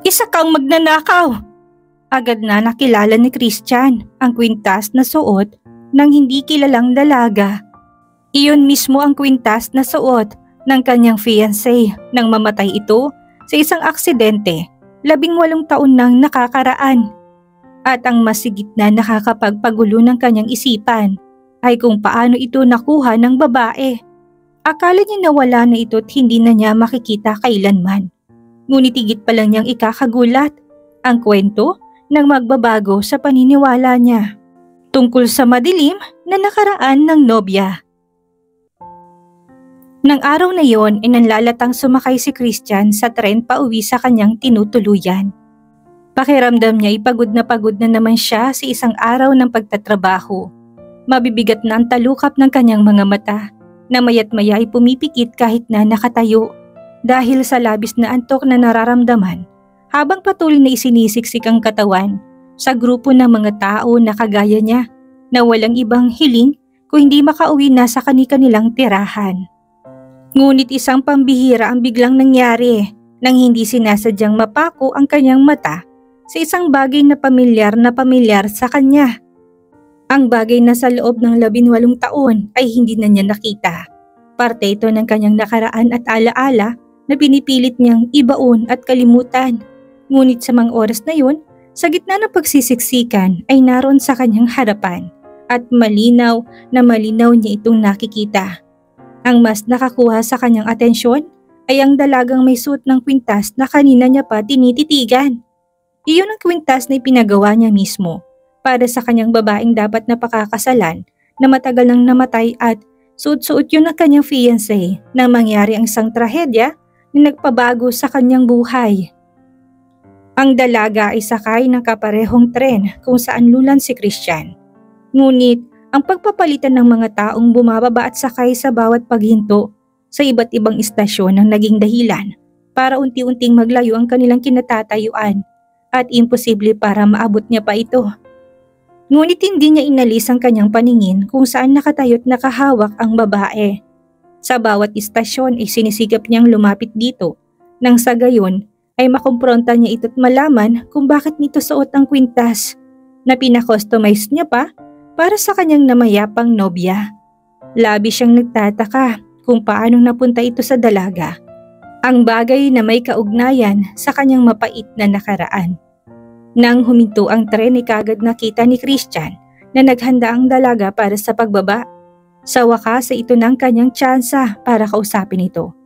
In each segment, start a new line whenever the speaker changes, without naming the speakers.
Isa kang magnanakaw! Agad na nakilala ni Christian ang kwintas na suot ng hindi kilalang dalaga. Iyon mismo ang kwintas na suot ng kanyang fiancé nang mamatay ito sa isang aksidente 18 taon nang nakakaraan. At ang masigit na nakakapagpagulo ng kanyang isipan ay kung paano ito nakuha ng babae. Akala niya nawala na ito at hindi na niya makikita kailanman. Ngunit higit pa lang niyang ikakagulat ang kwento ng magbabago sa paniniwala niya tungkol sa madilim na nakaraan ng nobya. Nang araw na yon ay nanlalatang sumakay si Christian sa tren pauwi sa kanyang tinutuluyan. Pakiramdam niya ay pagod na naman siya sa isang araw ng pagtatrabaho. Mabibigat na ang talukap ng kanyang mga mata na maya't maya ay pumipikit kahit na nakatayo dahil sa labis na antok na nararamdaman habang patuloy na isinisiksik ang katawan sa grupo ng mga tao na kagaya niya na walang ibang hiling kung hindi makauwi na sa kani-kanilang tirahan. Ngunit isang pambihira ang biglang nangyari nang hindi sinasadyang mapako ang kanyang mata sa isang bagay na pamilyar sa kanya. Ang bagay na sa loob ng 18 taon ay hindi na niya nakita. Parte ito ng kanyang nakaraan at alaala na pinipilit niyang ibaon at kalimutan. Ngunit sa mga oras na yun, sa gitna ng pagsisiksikan ay naroon sa kanyang harapan at malinaw niya itong nakikita. Ang mas nakakuha sa kanyang atensyon ay ang dalagang may suot ng kwintas na kanina niya pa tinititigan. Iyon ang kwintas na ipinagawa niya mismo para sa kanyang babaeng dapat na pakakasalan na matagal nang namatay at suot-suot yun ng kanyang fiancé nang mangyari ang isang trahedya na nagpabago sa kanyang buhay. Ang dalaga ay sakay ng kaparehong tren kung saan lulan si Christian. Ngunit ang pagpapalitan ng mga taong bumababa at sakay sa bawat paghinto sa iba't ibang istasyon ang naging dahilan para unti-unting maglayo ang kanilang kinatatayuan at imposible para maabot niya pa ito. Ngunit hindi niya inalis ang kanyang paningin kung saan nakatayo't nakahawak ang babae. Sa bawat istasyon ay sinisigap niyang lumapit dito nang sa gayon ay makumpronta niya ito't malaman kung bakit nito suot ang kwintas na pinakustomize niya pa para sa kanyang namayapang nobya. Labis siyang nagtataka kung paano napunta ito sa dalaga, ang bagay na may kaugnayan sa kanyang mapait na nakaraan. Nang huminto ang tren ay kagad nakita ni Christian na naghanda ang dalaga para sa pagbaba. Sa wakas ay ito ng kanyang tsansa para kausapin ito.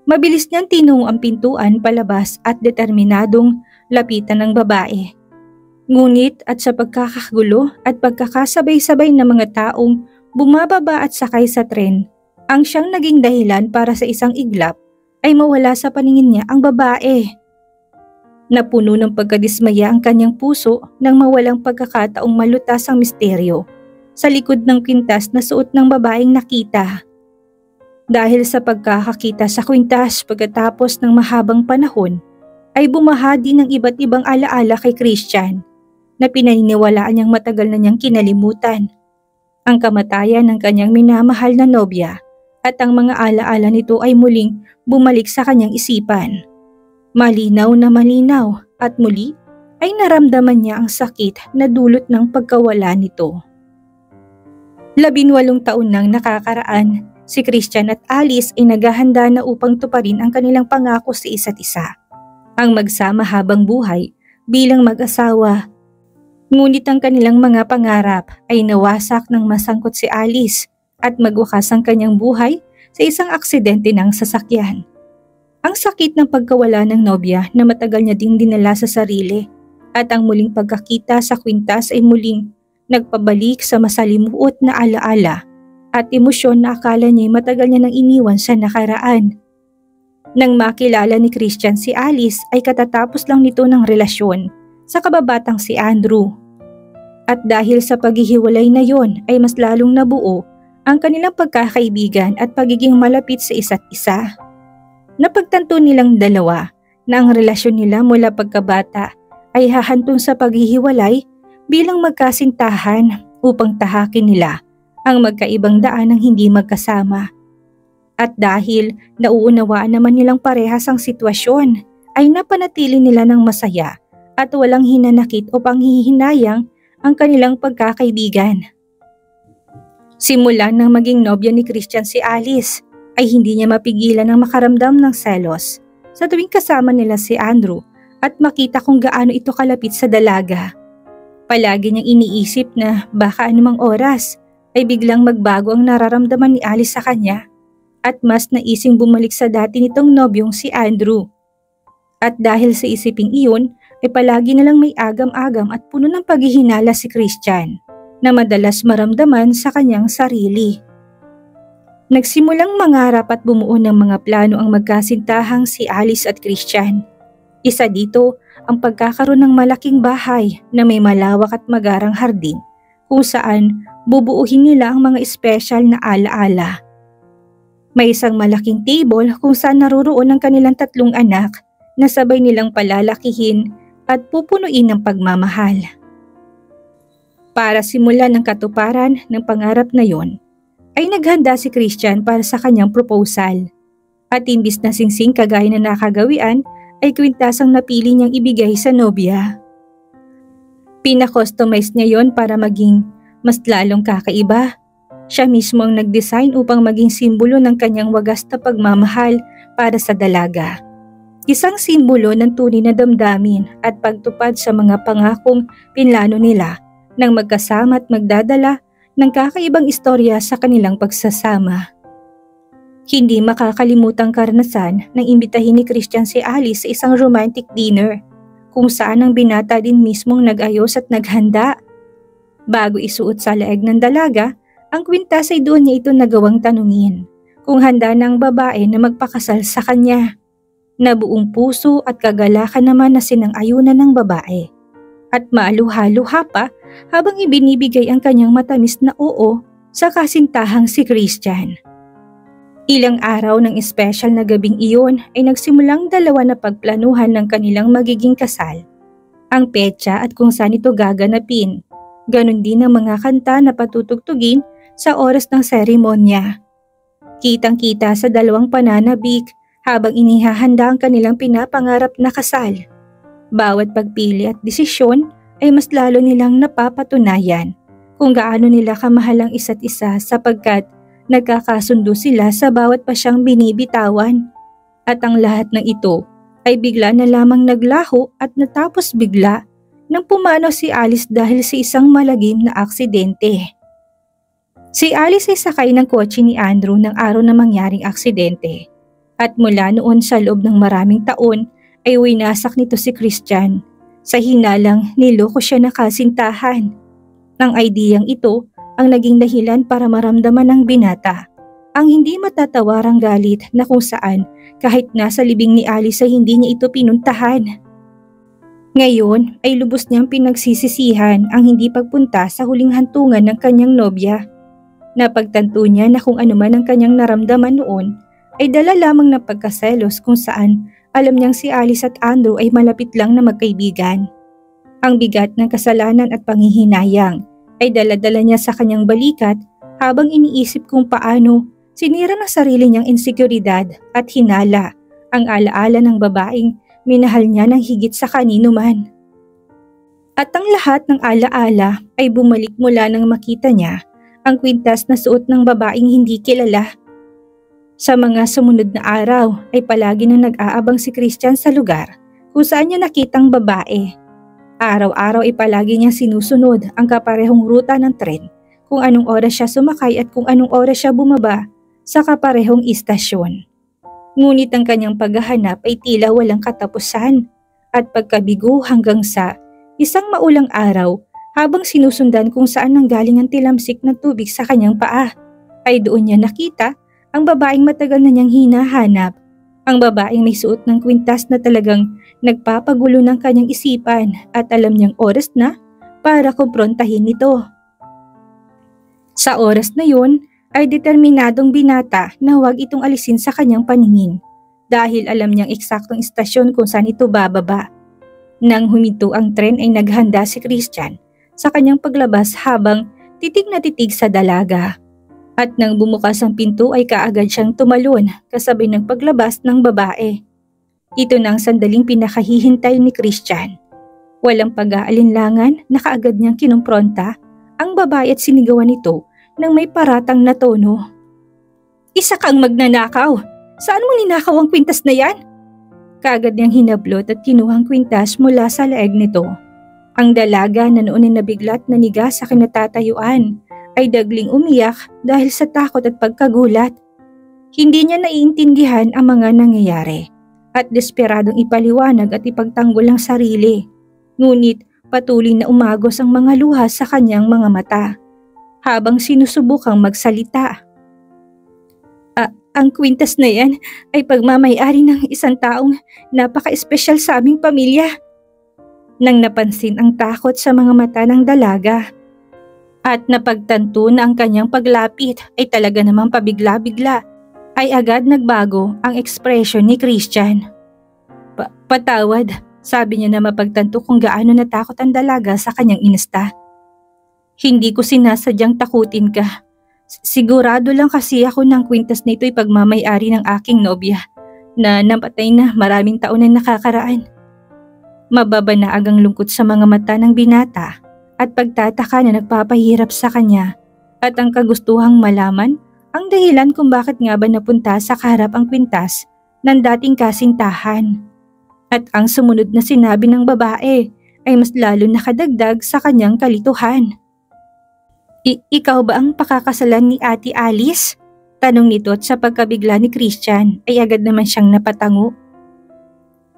Mabilis niyang tinungo ang pintuan palabas at determinadong lapitan ng babae. Ngunit at sa pagkakagulo at pagkakasabay-sabay ng mga taong bumababa at sakay sa tren, ang siyang naging dahilan para sa isang iglap ay mawala sa paningin niya ang babae. Napuno ng pagkadismaya ang kanyang puso nang mawalang pagkakataong malutas ang misteryo sa likod ng kwintas na suot ng babaeng nakita. Dahil sa pagkakakita sa kwintas pagkatapos ng mahabang panahon, ay bumaha din ng iba't ibang alaala kay Christian na pinaniniwalaan niyang matagal na niyang kinalimutan. Ang kamatayan ng kanyang minamahal na nobya at ang mga alaala nito ay muling bumalik sa kanyang isipan. Malinaw at muli ay naramdaman niya ang sakit na dulot ng pagkawala nito. 18 taon nang nakakaraan, si Christian at Alice ay naghahanda na upang tuparin ang kanilang pangako sa isa't isa. Ang magsama habang buhay bilang mag-asawa. Ngunit ang kanilang mga pangarap ay nawasak nang masangkot si Alice at magwakas ang kanyang buhay sa isang aksidente ng sasakyan. Ang sakit ng pagkawala ng nobya na matagal niya ding dinala sa sarili at ang muling pagkakita sa kwintas ay muling nagpabalik sa masalimuot na alaala at emosyon na akala niya matagal niya nang iniwan sa nakaraan. Nang makilala ni Christian si Alice ay katatapos lang nito ng relasyon sa kababatang si Andrew. At dahil sa paghihiwalay na yon ay mas lalong nabuo ang kanilang pagkakaibigan at pagiging malapit sa isa't isa. Napagtanto nilang dalawa na ang relasyon nila mula pagkabata ay hahantong sa paghihiwalay bilang magkasintahan upang tahakin nila ang magkaibang daan ng hindi magkasama. At dahil nauunawaan naman nilang parehas ang sitwasyon ay napanatili nila ng masaya at walang hinanakit o panghihinayang ang kanilang pagkakaibigan. Simula nang maging nobya ni Christian si Alice, ay hindi niya mapigilan ang makaramdam ng selos sa tuwing kasama nila si Andrew at makita kung gaano ito kalapit sa dalaga. Palagi niyang iniisip na baka anumang oras ay biglang magbago ang nararamdaman ni Alice sa kanya at mas naising bumalik sa dati nitong nobyong si Andrew. At dahil sa isiping iyon ay palagi nalang may agam-agam at puno ng paghihinala si Christian na madalas maramdaman sa kanyang sarili. Nagsimulang mangarap at bumuo ng mga plano ang magkasintahang si Alice at Christian. Isa dito ang pagkakaroon ng malaking bahay na may malawak at magarang hardin kung saan bubuuhin nila ang mga espesyal na alaala. May isang malaking table kung saan naroroon ang kanilang 3 anak na sabay nilang palalakihin at pupunuin ng pagmamahal. Para simulan ang katuparan ng pangarap na yon, ay naghanda si Christian para sa kanyang proposal. At imbis na singsing kagaya na nakagawian, ay kwintasang napili niyang ibigay sa nobya. Pina-customize niya yon para maging mas lalong kakaiba. Siya mismo ang nag-design upang maging simbolo ng kanyang wagas na pagmamahal para sa dalaga. Isang simbolo ng tunay na damdamin at pagtupad sa mga pangakong pinlano nila nang magkasama at magdadala ng kakaibang istorya sa kanilang pagsasama. Hindi makakalimutang karanasan nang imbitahin ni Christian si Alice sa isang romantic dinner kung saan ang binata din mismong nag-ayos at naghanda. Bago isuot sa leeg ng dalaga, ang kwintas ay doon niya ito nagawang tanungin kung handa ng babae na magpakasal sa kanya. Na buong puso at kagalakan naman na sinang-ayunan ng babae. At maaluha-luha pa habang ibinibigay ang kanyang matamis na oo sa kasintahang si Christian. Ilang araw ng espesyal na gabing iyon ay nagsimulang dalawa na pagplanuhan ng kanilang magiging kasal. Ang petsa at kung saan ito gaganapin. Ganon din ang mga kanta na patutugtugin sa oras ng seremonya. Kitang-kita sa dalawang pananabik habang inihahanda ang kanilang pinapangarap na kasal. Bawat pagpili at desisyon ay mas lalo nilang napapatunayan kung gaano nila kamahal ang isa't isa sapagkat nagkakasundo sila sa bawat pasyang binibitawan. At ang lahat ng ito ay bigla na lamang naglaho at natapos bigla nang pumanaw si Alice dahil sa isang malagim na aksidente. Si Alice ay sakay ng kotse ni Andrew ng araw na mangyaring aksidente. At mula noon sa loob ng maraming taon ay winasak nito si Christian. Sa hinalang niloko siya ng kasintahan. Ang ideyang ito ang naging dahilan para maramdaman ng binata ang hindi matatawarang galit na kung saan kahit nasa libing ni Alice ay hindi niya ito pinuntahan. Ngayon ay lubos niyang pinagsisisihan ang hindi pagpunta sa huling hantungan ng kanyang nobya. Napagtanto niya na kung ano man ang kanyang naramdaman noon ay dala lamang ng pagkaselos kung saan alam niyang si Alice at Andrew ay malapit lang na magkaibigan. Ang bigat ng kasalanan at panghihinayang ay dala-dala niya sa kanyang balikat habang iniisip kung paano sinira ng sarili niyang insekuridad at hinala ang alaala ng babaeng minahal niya ng higit sa kanino man. At ang lahat ng alaala ay bumalik mula nang makita niya ang kwintas na suot ng babaeng hindi kilala. Sa mga sumunod na araw ay palagi nang nag-aabang si Christian sa lugar kung saan niya nakitang babae. Araw-araw ay palagi niyang sinusunod ang kaparehong ruta ng tren kung anong oras siya sumakay at kung anong oras siya bumaba sa kaparehong istasyon. Ngunit ang kanyang paghahanap ay tila walang katapusan at pagkabigo hanggang sa isang maulang araw habang sinusundan kung saan nanggaling ang tilamsik na tubig sa kanyang paa ay doon niya nakita ang babaeng matagal na niyang hinahanap. Ang babaeng may suot ng kwintas na talagang nagpapagulo ng kanyang isipan at alam niyang oras na para kumprontahin ito. Sa oras na yun ay determinadong binata na huwag itong alisin sa kanyang paningin dahil alam niyang eksaktong istasyon kung saan ito bababa. Nang huminto ang tren ay naghanda si Christian sa kanyang paglabas habang titig na titig sa dalaga. At nang bumukas ang pinto ay kaagad siyang tumalon kasabay ng paglabas ng babae. Ito na ang sandaling pinakahihintay ni Christian. Walang pag-aalinlangan na kaagad niyang kinumpronta ang babae at sinigawan nito ng may paratang na tono. Isa kang magnanakaw! Saan mo ninakaw ang kwintas na yan? Kaagad niyang hinablot at kinuhang kwintas mula sa leeg nito. Ang dalaga na noon ay nabiglat na niga sa kinatatayuan ay dagling umiyak dahil sa takot at pagkagulat. Hindi niya naiintindihan ang mga nangyayari at desperadong ipaliwanag at ipagtanggol ang sarili. Ngunit patuloy na umagos ang mga luha sa kanyang mga mata habang sinusubukang magsalita. Ang kwintas na yan ay pagmamayari ng isang taong napaka-espesyal sa aming pamilya. Nang napansin ang takot sa mga mata ng dalaga at napagtanto na ang kanyang paglapit ay talaga namang pabigla-bigla, ay agad nagbago ang ekspresyon ni Christian. Patawad, sabi niya na mapagtanto kung gaano natakot ang dalaga sa kanyang inasta. Hindi ko sinasadyang takutin ka. Sigurado lang kasi ako ng kwintas na ito ay pagmamayari ng aking nobya na namatay na maraming taon na nakakaraan. Mababanaag ang lungkot sa mga mata ng binata at pagtataka na nagpapahirap sa kanya at ang kagustuhang malaman ang dahilan kung bakit nga ba napunta sa kaharap ang kwintas ng dating kasintahan. At ang sumunod na sinabi ng babae ay mas lalo nakadagdag sa kanyang kalituhan. Ikaw ba ang pakakasalan ni Ate Alice? Tanong nito at sa pagkabigla ni Christian ay agad naman siyang napatango.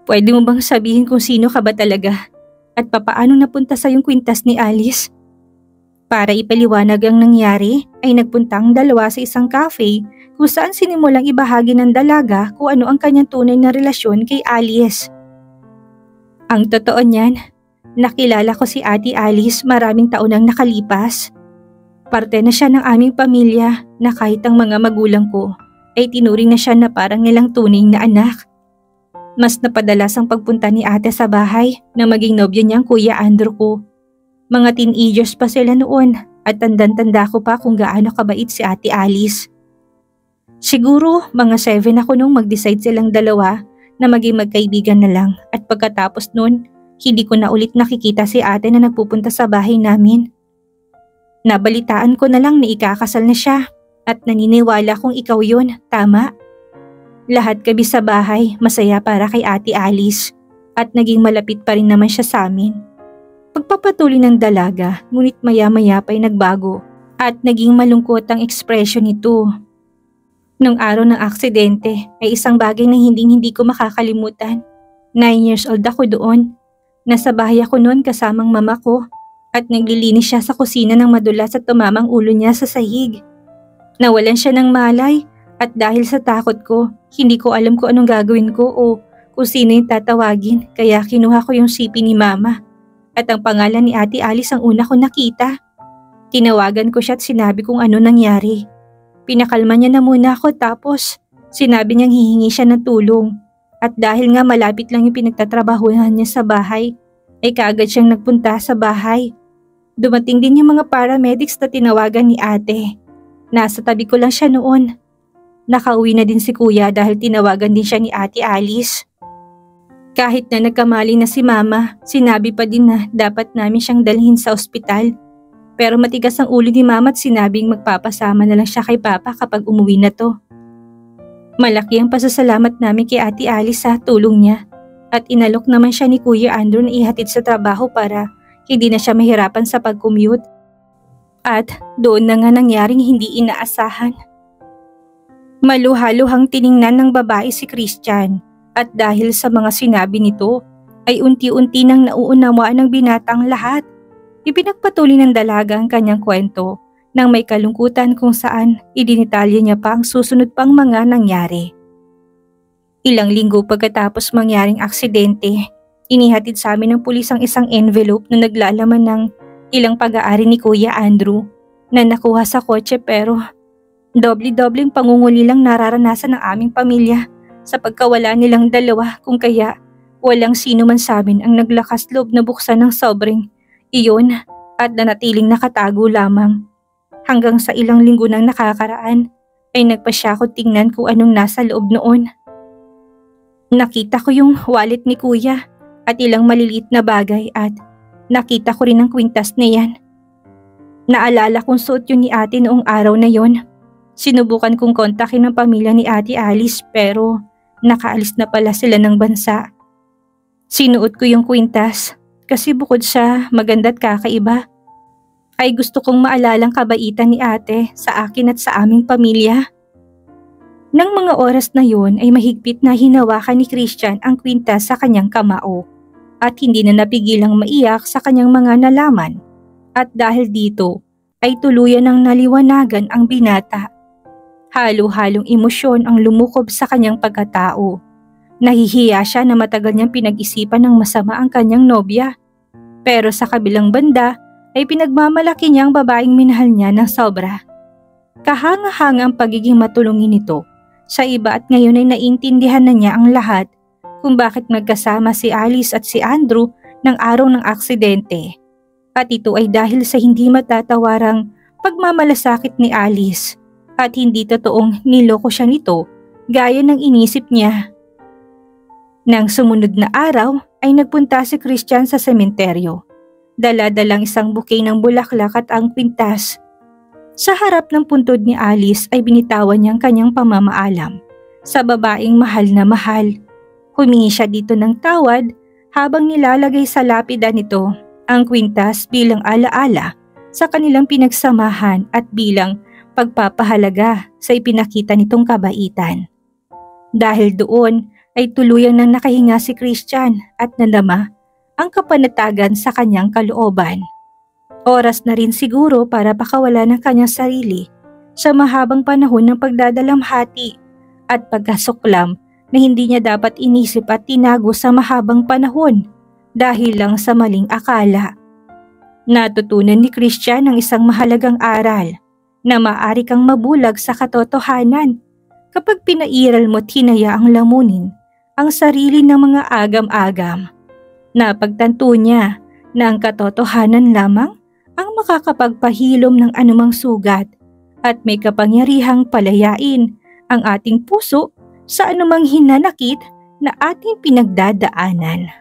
Pwede mo bang sabihin kung sino ka ba talaga at papaano napunta sa yung kwintas ni Alice? Para ipaliwanag ang nangyari ay nagpunta ang dalawa sa isang cafe kung saan sinimulang ibahagi ng dalaga kung ano ang kanyang tunay na relasyon kay Alice. Ang totoo niyan, nakilala ko si Ate Alice maraming taon nang nakalipas. Parte na siya ng aming pamilya na kahit ang mga magulang ko ay tinuring na siya na parang nilang tunay na anak. Mas napadalas ang pagpunta ni ate sa bahay na maging nobyo niyang Kuya Andrew ko. Mga teenagers pa sila noon at tandang-tanda ko pa kung gaano kabait si Ate Alice. Siguro mga 7 ako nung mag-decide silang dalawa na maging magkaibigan na lang at pagkatapos nun, hindi ko na ulit nakikita si ate na nagpupunta sa bahay namin. Nabalitaan ko na lang na ikakasal na siya at naniniwala kong ikaw yun, tama? Lahat kami sa bahay masaya para kay Ate Alice at naging malapit pa rin naman siya sa amin. Pagpapatuloy ng dalaga ngunit maya-maya pa'y nagbago at naging malungkot ang ekspresyon nito. Nung araw ng aksidente ay isang bagay na hindi ko makakalimutan. 9 years old ako doon. Nasa bahay ako noon kasamang mama ko. At naglilinis siya sa kusina ng madulas at tumamang ulo niya sa sahig. Nawalan siya ng malay at dahil sa takot ko, hindi ko alam kung anong gagawin ko o kung sino yung tatawagin kaya kinuha ko yung sipi ni mama. At ang pangalan ni Ate Alice ang una ko nakita. Tinawagan ko siya at sinabi kung ano nangyari. Pinakalma niya na muna ako tapos sinabi niyang hihingi siya ng tulong. At dahil nga malapit lang yung pinagtatrabahuhan niya sa bahay, ay kaagad siyang nagpunta sa bahay. Dumating din yung mga paramedics na tinawagan ni ate. Nasa tabi ko lang siya noon. Nakauwi na din si kuya dahil tinawagan din siya ni Ate Alice. Kahit na nagkamali na si mama, sinabi pa din na dapat namin siyang dalhin sa ospital. Pero matigas ang ulo ni mama at sinabing magpapasama na lang siya kay papa kapag umuwi na to. Malaki ang pasasalamat namin kay Ate Alice sa tulong niya. At inalok naman siya ni Kuya Andrew na ihatid sa trabaho para hindi na siya mahirapan sa pag-commute. At doon na nga nangyaring hindi inaasahan. Maluhaluhang tiningnan ng babae si Christian at dahil sa mga sinabi nito ay unti-unti nang nauunawaan ng binatang lahat. Ipinagpatuloy ng dalaga ang kanyang kwento nang may kalungkutan kung saan idinitalya niya pa ang susunod pang mga nangyari. Ilang linggo pagkatapos mangyaring aksidente, inihatid sa amin ng pulis ang isang envelope na naglalaman ng ilang pag-aari ni Kuya Andrew na nakuha sa kotse pero doble-dobleng pangunguli lang nararanasan ng aming pamilya sa pagkawala nilang dalawa kung kaya walang sino man sa amin ang naglakas loob na buksan ng sobrang iyon at nanatiling nakatago lamang. Hanggang sa ilang linggo nang nakakaraan ay nagpasya ko tingnan kung anong nasa loob noon. Nakita ko yung wallet ni kuya at ilang maliliit na bagay at nakita ko rin ang kwintas na yan. Naalala kong suot yun ni ate noong araw na yon. Sinubukan kong kontakin ng pamilya ni Ate Alice pero nakaalis na pala sila ng bansa. Sinuot ko yung kwintas kasi bukod sa maganda't kakaiba, ay gusto kong maalalang kabaitan ni ate sa akin at sa aming pamilya. Nang mga oras na yon ay mahigpit na hinawakan ni Christian ang kwintas sa kanyang kamao at hindi na napigilang maiyak sa kanyang mga nalaman at dahil dito ay tuluyan ng naliwanagan ang binata. Halo-halong emosyon ang lumukob sa kanyang pagkatao. Nahihiya siya na matagal niyang pinag-isipan ng masama ang kanyang nobya. Pero sa kabilang banda ay pinagmamalaki niya ang babaeng minahal niya ng sobra. Kahanga-hanga ang pagiging matulungin nito sa iba at ngayon ay naiintindihan na niya ang lahat kung bakit magkasama si Alice at si Andrew ng araw ng aksidente. At ito ay dahil sa hindi matatawarang pagmamalasakit ni Alice at hindi totoong niloko siya nito gaya ng inisip niya. Nang sumunod na araw ay nagpunta si Christian sa sementeryo. Dala-dalang isang bouquet ng bulaklak at ang kwintas. Sa harap ng puntod ni Alice ay binitawan niya ang kanyang pamamaalam sa babaeng mahal na mahal. Humingi siya dito ng tawad habang nilalagay sa lapida nito ang kwintas bilang alaala sa kanilang pinagsamahan at bilang pagpapahalaga sa ipinakita nitong kabaitan. Dahil doon ay tuluyan nang nakahinga si Christian at nadama ang kapanatagan sa kanyang kalooban. Oras na rin siguro para pakawala ng kanyang sarili sa mahabang panahon ng pagdadalamhati at pagkasuklam na hindi niya dapat inisip at tinago sa mahabang panahon dahil lang sa maling akala. Natutunan ni Christian ang isang mahalagang aral na maaari kang mabulag sa katotohanan kapag pinairal mo't hinayaang lamunin ang sarili ng mga agam-agam. Napagtanto niya na ang katotohanan lamang ang makakapagpahilom ng anumang sugat at may kapangyarihang palayain ang ating puso sa anumang hinanakit na ating pinagdadaanan.